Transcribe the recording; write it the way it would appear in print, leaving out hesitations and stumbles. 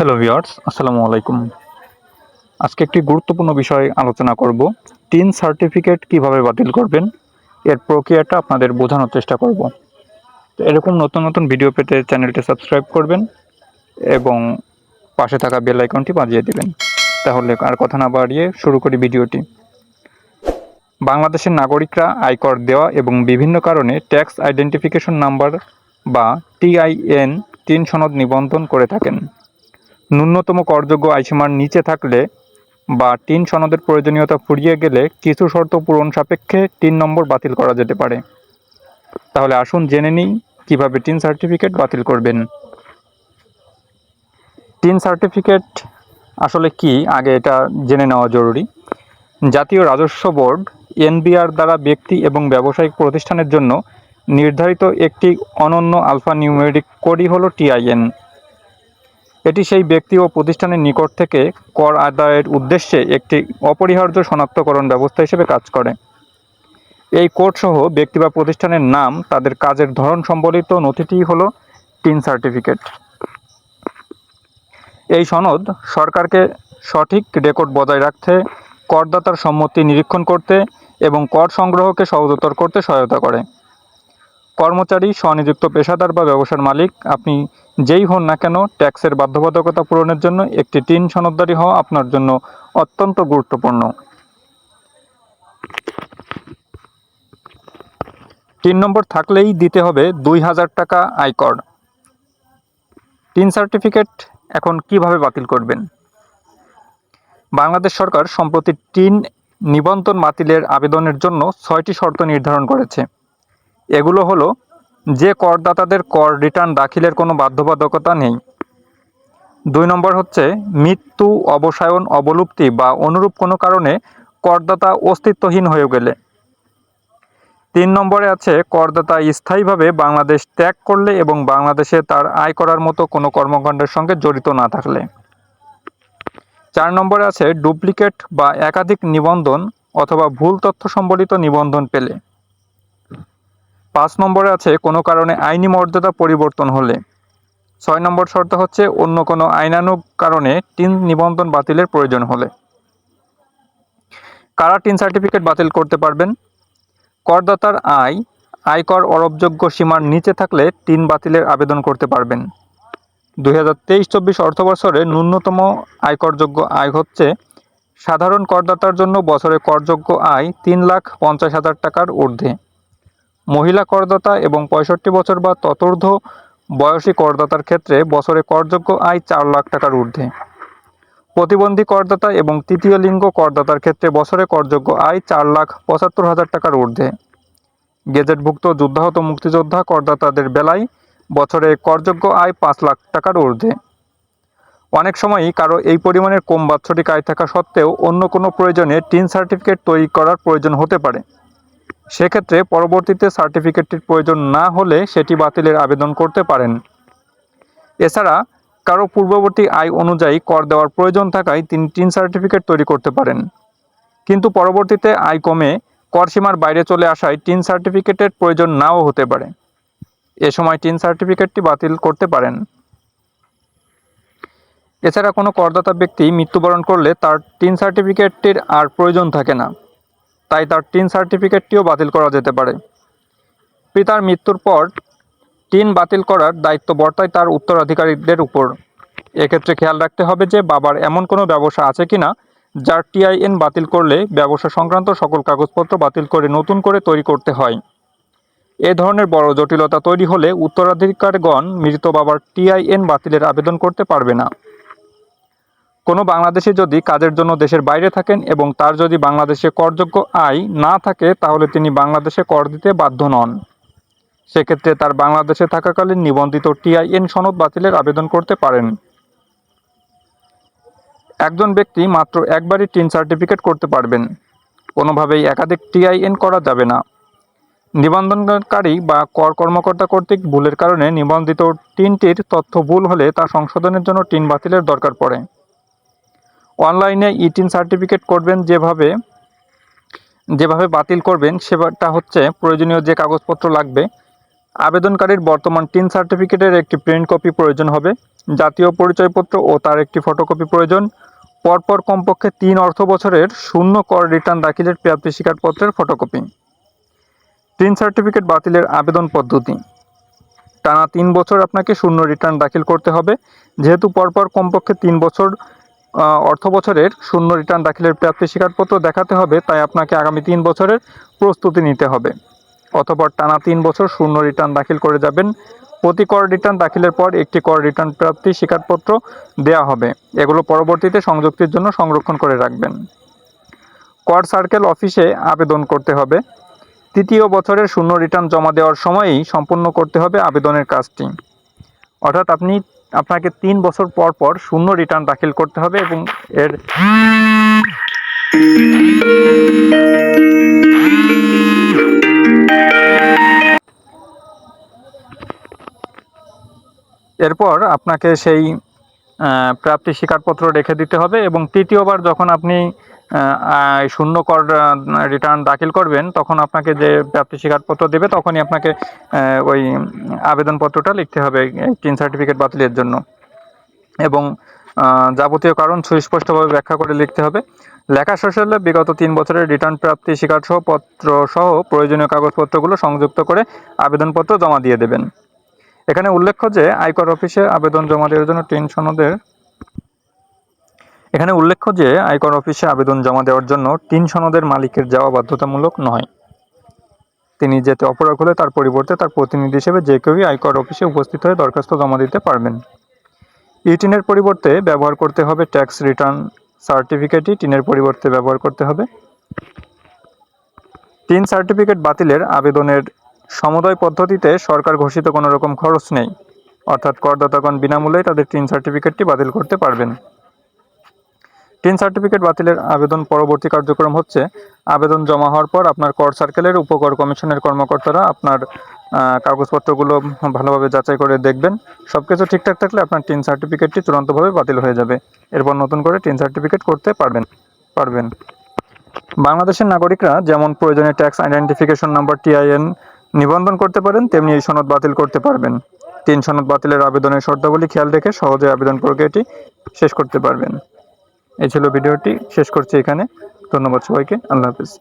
Hello viewers, আসসালামু আলাইকুম। আজকে একটি গুরুত্বপূর্ণ বিষয় আলোচনা করব। টিন সার্টিফিকেট কিভাবে বাতিল করবেন, এর প্রক্রিয়াটা আপনাদের বোঝানোর চেষ্টা করব। তো এরকম নতুন নতুন ভিডিও পেতে চ্যানেলটি সাবস্ক্রাইব করবেন এবং পাশে থাকা বেল আইকনটি বাজিয়ে দিবেন। তাহলে আর কথা না বাড়িয়ে শুরু করি ভিডিওটি। বাংলাদেশের নাগরিকরা আয়কর দেওয়া এবং বিভিন্ন কারণে ট্যাক্স আইডেন্টিফিকেশন নাম্বার বা টিআইএন টিন সনদ নিবন্ধন করে থাকেন। ন্যূনতম করযোগ্য আয়সীমার নিচে থাকলে বা টিন সনদের প্রয়োজনীয়তা ফুরিয়ে গেলে কিছু শর্ত পূরণ সাপেক্ষে টিন নম্বর বাতিল করা যেতে পারে। তাহলে আসুন জেনে নিই কীভাবে টিন সার্টিফিকেট বাতিল করবেন। টিন সার্টিফিকেট আসলে কি, আগে এটা জেনে নেওয়া জরুরি। জাতীয় রাজস্ব বোর্ড এনবিআর দ্বারা ব্যক্তি এবং ব্যবসায়িক প্রতিষ্ঠানের জন্য নির্ধারিত একটি অনন্য আলফা নিউমেরিক কোডই হলো টিআইএন। এটি সেই ব্যক্তি ও প্রতিষ্ঠানের নিকট থেকে কর আদায়ের উদ্দেশ্যে একটি অপরিহার্য শনাক্তকরণ ব্যবস্থা হিসেবে কাজ করে। এই কোড সহ ব্যক্তি বা প্রতিষ্ঠানের নাম, তাদের কাজের ধরন সম্বলিত নথিটিই হলো টিন সার্টিফিকেট। এই সনদ সরকারকে সঠিক রেকর্ড বজায় রাখতে, করদাতার সম্মতি নিরীক্ষণ করতে এবং কর সংগ্রহকে সহজতর করতে সহায়তা করে। কর্মচারী, স্বনিযুক্ত পেশাদার বা ব্যবসার মালিক, আপনি যেই হন না কেন, ট্যাক্সের বাধ্যবাধকতা পূরণের জন্য একটি টিন সনদদারি হওয়া আপনার জন্য অত্যন্ত গুরুত্বপূর্ণ। টিন নম্বর থাকলেই দিতে হবে ২,০০০ টাকা আয়কর। টিন সার্টিফিকেট এখন কিভাবে বাতিল করবেন? বাংলাদেশ সরকার সম্প্রতি টিন নিবন্ধন বাতিলের আবেদনের জন্য ৬টি শর্ত নির্ধারণ করেছে। এগুলো হলো: যে করদাতাদের কর রিটার্ন দাখিলের কোনো বাধ্যবাধকতা নেই। ২ নম্বর হচ্ছে মৃত্যু, অবসায়ন, অবলুপ্তি বা অনুরূপ কোনো কারণে করদাতা অস্তিত্বহীন হয়ে গেলে। ৩ নম্বরে আছে করদাতা স্থায়ীভাবে বাংলাদেশ ত্যাগ করলে এবং বাংলাদেশে তার আয় করার মতো কোনো কর্মকাণ্ডের সঙ্গে জড়িত না থাকলে। ৪ নম্বরে আছে ডুপ্লিকেট বা একাধিক নিবন্ধন অথবা ভুল তথ্য সম্বলিত নিবন্ধন পেলে। ৫ নম্বরে আছে কোনো কারণে আইনি মর্যাদা পরিবর্তন হলে। ৬ নম্বর শর্ত হচ্ছে অন্য কোনো আইনানুগ কারণে টিন নিবন্ধন বাতিলের প্রয়োজন হলে। কারা টিন সার্টিফিকেট বাতিল করতে পারবেন? করদাতার আয়কর অরোপযোগ্য সীমার নিচে থাকলে টিন বাতিলের আবেদন করতে পারবেন। ২০২৩-২৪ অর্থবছরে ন্যূনতম আয়করযোগ্য আয় হচ্ছে সাধারণ করদাতার জন্য বছরে করযোগ্য আয় ৩,৫০,০০০ টাকার ঊর্ধ্বে। মহিলা করদাতা এবং ৬৫ বছর বা ততোর্ধ্ব বয়সী করদাতার ক্ষেত্রে বছরে করযোগ্য আয় ৪ লাখ টাকার ঊর্ধ্বে। প্রতিবন্ধী করদাতা এবং তৃতীয় লিঙ্গ করদাতার ক্ষেত্রে বছরে করযোগ্য আয় ৪,৭৫,০০০ টাকার ঊর্ধ্বে। গেজেটভুক্ত যুদ্ধাহত মুক্তিযোদ্ধা করদাতাদের বেলায় বছরে করযোগ্য আয় ৫ লাখ টাকার ঊর্ধ্বে। অনেক সময়ই কারো এই পরিমাণের কম বাৎসরিক আয় থাকা সত্ত্বেও অন্য কোনো প্রয়োজনে টিন সার্টিফিকেট তৈরি করার প্রয়োজন হতে পারে। সেক্ষেত্রে পরবর্তীতে সার্টিফিকেটটির প্রয়োজন না হলে সেটি বাতিলের আবেদন করতে পারেন। এছাড়া কারো পূর্ববর্তী আয় অনুযায়ী কর দেওয়ার প্রয়োজন থাকায় তিনি টিন সার্টিফিকেট তৈরি করতে পারেন, কিন্তু পরবর্তীতে আয় কমে কর সীমার বাইরে চলে আসায় টিন সার্টিফিকেটের প্রয়োজন নাও হতে পারে। এ সময় টিন সার্টিফিকেটটি বাতিল করতে পারেন। এছাড়া কোনো করদাতা ব্যক্তি মৃত্যুবরণ করলে তার টিন সার্টিফিকেটটির আর প্রয়োজন থাকে না, তাই তার টিন সার্টিফিকেটটিও বাতিল করা যেতে পারে। পিতার মৃত্যুর পর টিন বাতিল করার দায়িত্ব বর্তায় তার উত্তরাধিকারীদের উপর। এক্ষেত্রে খেয়াল রাখতে হবে যে বাবার এমন কোনো ব্যবসা আছে কিনা যার টিআইএন বাতিল করলে ব্যবসা সংক্রান্ত সকল কাগজপত্র বাতিল করে নতুন করে তৈরি করতে হয়। এ ধরনের বড় জটিলতা তৈরি হলে উত্তরাধিকারীগণ মৃত বাবার টিআইএন বাতিলের আবেদন করতে পারবে না। কোনো বাংলাদেশি যদি কাজের জন্য দেশের বাইরে থাকেন এবং তার যদি বাংলাদেশে করযোগ্য আয় না থাকে, তাহলে তিনি বাংলাদেশে কর দিতে বাধ্য নন। সেক্ষেত্রে তার বাংলাদেশে থাকাকালীন নিবন্ধিত টিআইএন সনদ বাতিলের আবেদন করতে পারেন। একজন ব্যক্তি মাত্র একবারই টিন সার্টিফিকেট করতে পারবেন, কোনোভাবেই একাধিক টিআইএন করা যাবে না। নিবন্ধনকারী বা কর কর্মকর্তা কর্তৃক ভুলের কারণে নিবন্ধিত টিনটির তথ্য ভুল হলে তা সংশোধনের জন্য টিন বাতিলের দরকার পড়ে। অনলাইনে টিন সার্টিফিকেট করবেন যেভাবে বাতিল করবেন সেটা হচ্ছে প্রয়োজনীয় যে কাগজপত্র লাগবে আবেদনকারীর বর্তমান টিন সার্টিফিকেটের একটি প্রিন্ট কপি প্রয়োজন হবে, জাতীয় পরিচয়পত্র ও তার একটি ফটোকপি প্রয়োজন, পরপর কমপক্ষে 3 অর্থ বছরের শূন্য কর রিটার্ন দাখিলের প্রাপ্তি স্বীকারপত্রের ফটোকপি। টিন সার্টিফিকেট বাতিলের আবেদন পদ্ধতি: টানা 3 বছর আপনাকে শূন্য রিটার্ন দাখিল করতে হবে। যেহেতু পরপর কমপক্ষে 3 বছর অর্থ বছরের শূন্য রিটার্ন দাখিলের প্রাপ্তি স্বীকারপত্র দেখাতে হবে, তাই আপনাকে আগামী 3 বছরের প্রস্তুতি নিতে হবে। অতঃপর টানা 3 বছর শূন্য রিটার্ন দাখিল করে যাবেন। প্রতি কর রিটার্ন দাখিলের পর একটি কর রিটার্ন প্রাপ্তি স্বীকারপত্র দেওয়া হবে। এগুলো পরবর্তীতে সংযুক্তির জন্য সংরক্ষণ করে রাখবেন। কর সার্কেল অফিসে আবেদন করতে হবে। তৃতীয় বছরের শূন্য রিটার্ন জমা দেওয়ার সময়ই সম্পূর্ণ করতে হবে আবেদনের কাজটি। অর্থাৎ আপনাকে 3 বছর পর পর শূন্য রিটার্ন দাখিল করতে হবে এবং এরপর আপনাকে সেই প্রাপ্তি স্বীকারপত্র রেখে দিতে হবে এবং তৃতীয়বার যখন আপনি শূন্য কর রিটার্ন দাখিল করবেন, তখন আপনাকে যে প্রাপ্তি স্বীকারপত্র দেবে তখনই আপনাকে ওই আবেদনপত্রটা লিখতে হবে টিন সার্টিফিকেট বাতিলের জন্য এবং যাবতীয় কারণ সুস্পষ্টভাবে ব্যাখ্যা করে লিখতে হবে। লেখা শেষ হলে বিগত 3 বছরের রিটার্ন প্রাপ্তি স্বীকারসহ পত্র সহ প্রয়োজনীয় কাগজপত্রগুলো সংযুক্ত করে আবেদনপত্র জমা দিয়ে দেবেন। এখানে উল্লেখ্য যে আয়কর অফিসে আবেদন জমা দেওয়ার জন্য টিন সনদের মালিকের যাওয়া বাধ্যতামূলক নয়। তিনি যেতে অপারগ হলে তার পরিবর্তে তার প্রতিনিধি হিসেবে যে কেউই আয়কর অফিসে উপস্থিত হয়ে দরখাস্ত জমা দিতে পারবেন। টিনের পরিবর্তে ব্যবহার করতে হবে ট্যাক্স রিটার্ন সার্টিফিকেটই টিনের পরিবর্তে ব্যবহার করতে হবে। টিন সার্টিফিকেট বাতিলের আবেদনের সমুদয় পদ্ধতিতে সরকার ঘোষিত কোনো রকম খরচ নেই, অর্থাৎ করদাতাগণ বিনামূল্যেই তাদের টিন সার্টিফিকেটটি বাতিল করতে পারবেন। টিন সার্টিফিকেট বাতিলের আবেদন পরবর্তী কার্যক্রম হচ্ছে, আবেদন জমা হওয়ার পর আপনার কর সার্কেলের উপকর কমিশনের কর্মকর্তারা আপনার কাগজপত্রগুলো ভালোভাবে যাচাই করে দেখবেন। সব কিছু ঠিকঠাক থাকলে আপনার টিন সার্টিফিকেটটি চূড়ান্তভাবে বাতিল হয়ে যাবে। এরপর নতুন করে টিন সার্টিফিকেট করতে পারবেন। বাংলাদেশের নাগরিকরা যেমন প্রয়োজনে ট্যাক্স আইডেন্টিফিকেশন নাম্বার TIN নিবন্ধন করতে পারেন, তেমনি এই সনদ বাতিল করতে পারবেন। টিন সনদ বাতিলের আবেদনের শর্তাবলী খেয়াল রেখে সহজে আবেদন প্রক্রিয়াটি শেষ করতে পারবেন। এই ছিল ভিডিওটি, শেষ করছি এখানে। ধন্যবাদ সবাইকে। আল্লাহ হাফেজ।